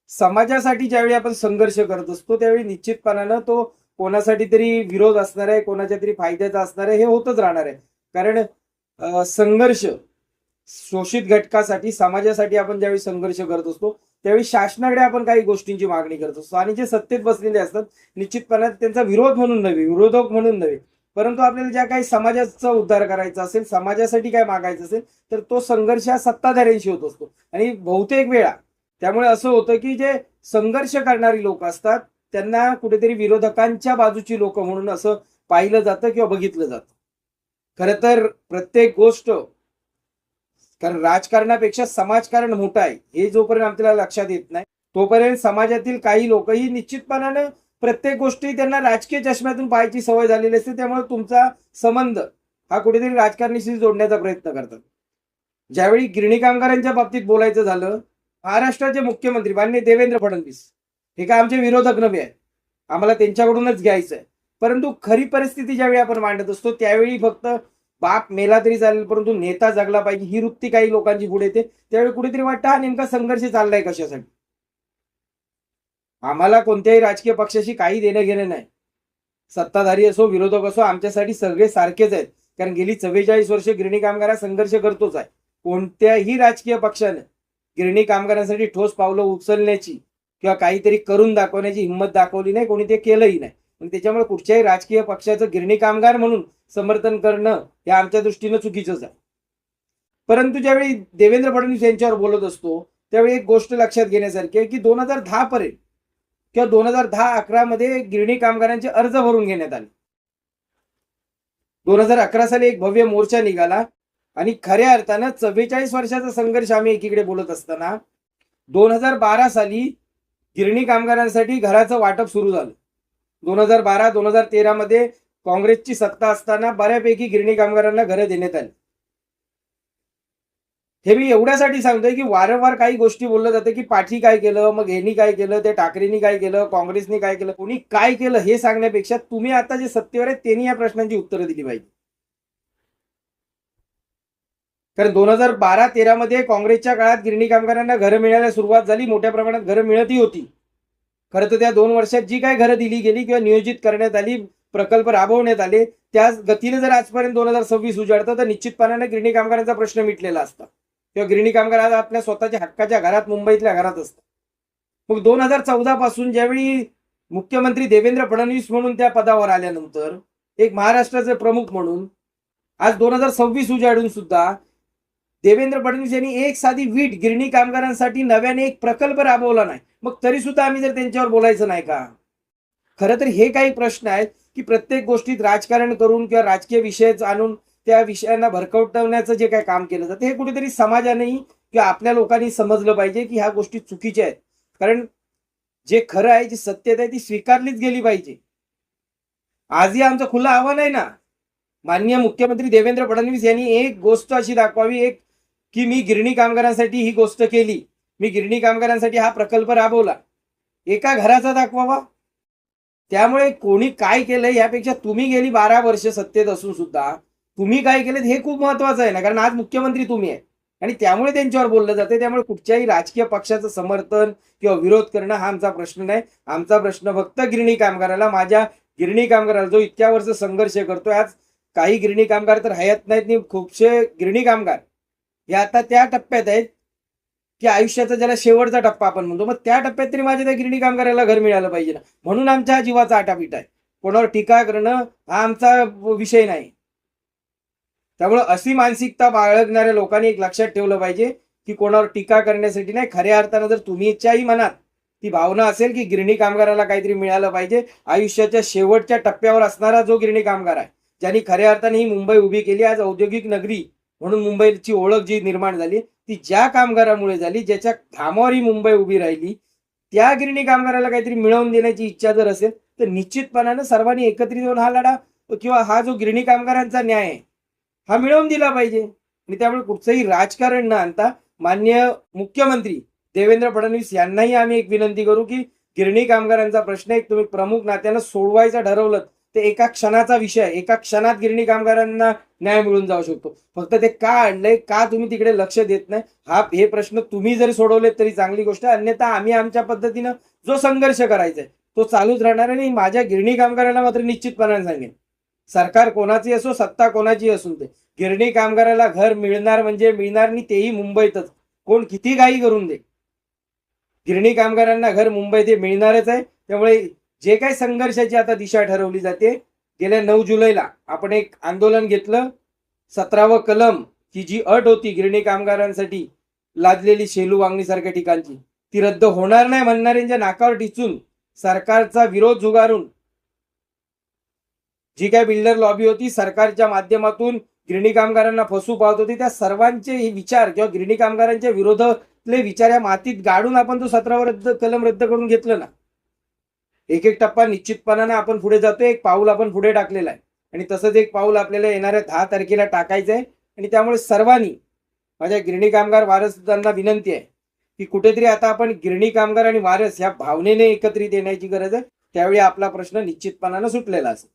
समाजासाठी ज्यावेळी आपण संघर्ष करत असतो त्यावेळी निश्चितपणानं तो कोणासाठी तरी विरोध असणार आहे, कोणाच्या तरी फायद्याचा असणार आहे, हे होतच राहणार आहे. कारण संघर्ष शोषित घटकासाठी, समाजासाठी आपण ज्यावेळी संघर्ष करत असतो त्यावेळी शासनाकडे आपण काही गोष्टींची मागणी करत असतो आणि जे सत्तेत बसलेले असतात निश्चितपणे त्यांचा विरोध म्हणून नव्हे, विरोधक म्हणून नव्हे, परंतु आपल्याला ज्या काही समाजाचा उद्धार करायचा असेल, समाजासाठी काय मागायचं असेल तर तो संघर्ष हा सत्ताधाऱ्यांशी होत असतो. आणि बहुतेक वेळा त्यामुळे असं होतं की जे संघर्ष करणारी लोक असतात त्यांना कुठेतरी विरोधकांच्या बाजूची लोक म्हणून असं पाहिलं जातं किंवा बघितलं जातं. खरं तर प्रत्येक गोष्ट, कारण राजकारणापेक्षा समाजकारण मोठं आहे हे जोपर्यंत आपल्याला लक्षात येत नाही तोपर्यंत समाजातील काही लोकही निश्चितपणानं प्रत्येक गोष्टी त्यांना राजकीय चष्म्यातून पाहायची सवय झालेली असते. त्यामुळे तुमचा संबंध हा कुठेतरी राजकारणाशी जोडण्याचा प्रयत्न करतात. ज्यावेळी गिरणी कामगारांच्या बाबतीत बोलायचं झालं, महाराष्ट्राचे मुख्यमंत्री माननीय देवेंद्र फडणवीस हे काय आमचे विरोधक नव्हे आहेत, आम्हाला त्यांच्याकडूनच घ्यायचं आहे. परंतु खरी परिस्थिती ज्यावेळी आपण मांडत असतो त्यावेळी फक्त बाप मेला तरी चालेल परंतु नेता जगला पाहिजे ही वृत्ती काही लोकांची पुढे येते. त्यावेळी कुठेतरी वाटतं हा नेमका संघर्ष चाललाय कशासाठी. आम्हाला कोणत्याही राजकीय पक्षाशी काही देणं घेणं नाही. सत्ताधारी असो विरोधक असो आमच्यासाठी सगळे सारखेच आहेत. कारण गेली 44 वर्ष गिरणी कामगार संघर्ष करतोच आहे. कोणत्याही राजकीय पक्षाने गिरणी कामगारांसाठी ठोस पावलं उचलण्याची किंवा काहीतरी करून दाखवण्याची हिंमत दाखवली नाही, कोणी ते केलंही नाही. पण त्याच्यामुळे कुठच्याही राजकीय पक्षाचं गिरणी कामगार म्हणून समर्थन करणं हे आमच्या दृष्टीनं चुकीचंच आहे. परंतु ज्यावेळी देवेंद्र फडणवीस यांच्यावर बोलत असतो त्यावेळी एक गोष्ट लक्षात घेण्यासारखी आहे की 2010 पर्यंत किंवा 2010-11 मध्ये गिरणी कामगारांचे अर्ज भरून घेण्यात आले. 2011 साली एक भव्य मोर्चा निघाला आणि खऱ्या अर्थानं 44 वर्षाचा संघर्ष आम्ही एकीकडे बोलत असताना 2012 साली गिरणी कामगारांसाठी घराचं वाटप सुरू झालं. 2012-2013 मध्ये काँग्रेसची सत्ता असताना बऱ्यापैकी गिरणी कामगारांना घरं देण्यात आली. हे मी एवढ्यासाठी सांगतोय की वारंवार काही गोष्टी बोललं जातं की पाठी काय केलं, मग यांनी काय केलं, त्या ठाकरेंनी काय केलं, काँग्रेसनी काय केलं, कोणी काय केलं हे सांगण्यापेक्षा तुम्ही आता जे सत्तेवर आहेत त्यांनी या प्रश्नांची उत्तरं दिली पाहिजे. कारण 2012-13 मध्ये काँग्रेसच्या काळात गिरणी कामगारांना घरं मिळायला सुरुवात झाली, मोठ्या प्रमाणात घरं मिळतही होती. खरं तर त्या 2 वर्षात जी काय घरं दिली गेली किंवा नियोजित करण्यात आली, प्रकल्प राबवण्यात आले त्याच गतीने जर आजपर्यंत 2026 उजाडतं तर निश्चितपणाने गिरणी कामगारांचा प्रश्न मिटलेला असता किंवा गिरणी कामगार आज आपल्या स्वतःच्या हक्काच्या घरात मुंबईतल्या घरात असतात. मग 2014 पासून ज्यावेळी मुख्यमंत्री देवेंद्र फडणवीस म्हणून त्या पदावर आल्यानंतर एक महाराष्ट्राचे प्रमुख म्हणून आज 2026 उजाडून सुद्धा देवेंद्र फडणवीस यांनी एक साधी वीट गिरणी कामगारांसाठी नव्याने एक प्रकल्प राबवला नाही. मग तरी सुद्धा आम्ही जर त्यांच्यावर बोलायचं नाही का? खरं तर हे काही प्रश्न आहेत की प्रत्येक गोष्टीत राजकारण करून किंवा राजकीय विषय आणून त्या विषयांना भरकवटवण्याचं जे काही काम केलं जातं हे कुठेतरी समाजानेही किंवा आपल्या लोकांनी समजलं पाहिजे की ह्या गोष्टी चुकीच्या आहेत. कारण जे खरं आहे, जी सत्यता आहे ती स्वीकारलीच गेली पाहिजे. आजही आमचं खुलं आव्हान आहे ना, माननीय मुख्यमंत्री देवेंद्र फडणवीस यांनी एक गोष्ट अशी दाखवावी एक की मी गिरणी कामगारांसाठी ही गोष्ट केली, मी गिरणी कामगारांसाठी हा प्रकल्प राबवला, एका घराचा दाखवावा. त्यामुळे कोणी काय केलंय यापेक्षा तुम्ही गेली 12 वर्ष सत्तेत असून सुद्धा तुम्ही काय केलं हे खूप महत्वाचं आहे ना. कारण आज मुख्यमंत्री तुम्ही आहे आणि त्यामुळे त्यांच्यावर बोललं जाते. त्यामुळे कुठच्याही राजकीय पक्षाचं समर्थन किंवा विरोध करणं हा आमचा प्रश्न नाही. आमचा प्रश्न फक्त गिरणी कामगाराला, माझ्या गिरणी कामगाराला जो इतक्या वर्ष संघर्ष करतोय, आज काही गिरणी कामगार तर हयात नाहीत, खूपशे गिरणी कामगार हे आता त्या टप्प्यात आहेत की आयुष्याचा ज्याला शेवटचा टप्पा आपण म्हणतो, मग त्या टप्प्यात तरी माझ्या त्या गिरणी कामगाराला घर मिळालं पाहिजे ना. म्हणून आमच्या हा जीवाचा आटापीट आहे. कोणावर टीका करणं हा आमचा विषय नाही. त्यामुळे अशी मानसिकता बाळगणाऱ्या लोकांनी एक लक्षात ठेवलं पाहिजे की कोणावर टीका करण्यासाठी नाही, खऱ्या अर्थानं जर तुम्हीच्याही मनात ती भावना असेल की गिरणी कामगाराला काहीतरी मिळालं पाहिजे, आयुष्याच्या शेवटच्या टप्प्यावर असणारा जो गिरणी कामगार आहे ज्यांनी खऱ्या अर्थाने ही मुंबई उभी केली, आज औद्योगिक नगरी म्हणून मुंबईची ओळख जी निर्माण झाली ती ज्या कामगारामुळे झाली, ज्याच्या घामावर ही मुंबई उभी राहिली, त्या गिरणी कामगाराला काहीतरी मिळवून देण्याची इच्छा जर असेल तर निश्चितपणानं सर्वांनी एकत्रित येऊन हा लढा किंवा हा जो गिरणी कामगारांचा न्याय आहे हा मिळवून दिला पाहिजे. आणि त्यामुळे कुठचंही राजकारण न आणता माननीय मुख्यमंत्री देवेंद्र फडणवीस यांनाही आम्ही एक विनंती करू की गिरणी कामगारांचा प्रश्न एक तुम्ही प्रमुख नात्यानं सोडवायचा ठरवलं ते एका क्षणाचा विषय आहे. एका क्षणात गिरणी कामगारांना न्याय मिळून जाऊ शकतो. फक्त ते का आणलंय, का तुम्ही तिकडे लक्ष देत नाही, हे प्रश्न तुम्ही जरी सोडवलेत तरी चांगली गोष्ट आहे. अन्यथा आम्ही आमच्या पद्धतीनं जो संघर्ष करायचा आहे तो चालूच राहणार आहे. आणि माझ्या गिरणी कामगाराला मात्र निश्चितपणाने सांगेन, सरकार कोणाची असो, सत्ता कोणाची असून ते, गिरणी कामगाराला घर मिळणार म्हणजे मिळणार, नाही तेही मुंबईतच. कोण किती काही करून दे, गिरणी कामगारांना घर मुंबईत हे मिळणारच आहे. त्यामुळे जे काही संघर्षाची आता दिशा ठरवली जाते, गेल्या 9 जुलैला आपण एक आंदोलन घेतलं. 17वं कलम ही जी अट होती गिरणी कामगारांसाठी लादलेली शेलू वांगणीसारख्या ठिकाणची, ती रद्द होणार नाही म्हणणाऱ्यांच्या नाकावर टिचून सरकारचा विरोध झुगारून जी काय बिल्डर लॉबी होती सरकारच्या माध्यमातून गिरणी कामगारांना फसू पाहत होती, त्या सर्वांचे हे विचार किंवा गिरणी कामगारांच्या विरोधातले विचार या मातीत गाडून आपण तो 17वा कलम रद्द करून घेतलं ना. एक एक टप्पा निश्चितपणाने आपण पुढे जातोय. एक पाऊल आपण पुढे टाकलेलं आहे आणि तसंच एक पाऊल आपल्याला येणाऱ्या 10 तारखेला टाकायचं आहे. आणि त्यामुळे सर्वांनी, माझ्या गिरणी कामगार वारसदारांना विनंती आहे की कुठेतरी आता आपण गिरणी कामगार आणि वारस ह्या भावनेने एकत्रित येण्याची गरज आहे. त्यावेळी आपला प्रश्न निश्चितपणाने सुटलेला असेल.